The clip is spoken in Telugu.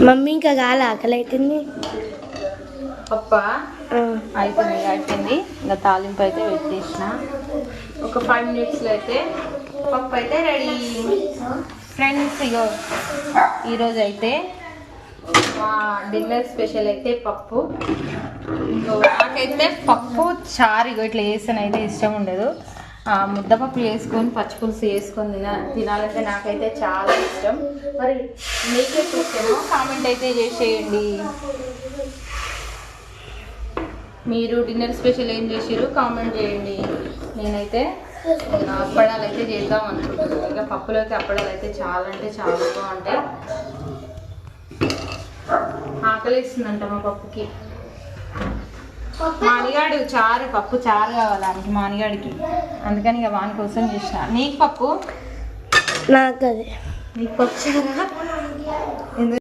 మమ్మీ ఇంకా కాలే ఆకలి అవుతుంది. పప్ప అయిపోయింది. ఇంకా తాలింపు అయితే పెట్టేసిన. ఒక 5 minutesలో అయితే పప్పు అయితే రెడీ. ఫ్రెండ్స్ ఇగో ఈరోజు అయితే మా డిన్నర్ స్పెషల్ అయితే పప్పు. నాకైతే పప్పు చారు ఇగో ఇట్లా వేసాను అయితే ఇష్టం ఉండదు. ముద్దపప్పు వేసుకొని పచ్చిపులుసు వేసుకొని తినాలంటే నాకైతే చాలా ఇష్టం. మరి మీకే ఇష్టమో కామెంట్ అయితే చేసేయండి. మీరు డిన్నర్ స్పెషల్ ఏం చేసారు కామెంట్ చేయండి. నేనైతే అప్పడాలు అయితే చేద్దాం అనుకుంటున్నాను. ఇంకా పప్పులోకి అప్పడాలు అయితే చాలా అంటే చాలా బాగుంటాయి. ఆకలిస్తుందంట మా పప్పుకి. మానిగాడు పప్పు చారు కావాలి మానిగాడికి. అందుకని ఇక వాని కోసం చేసిన. నీకు పప్పు నాకు అదే నీకు పప్పు చారా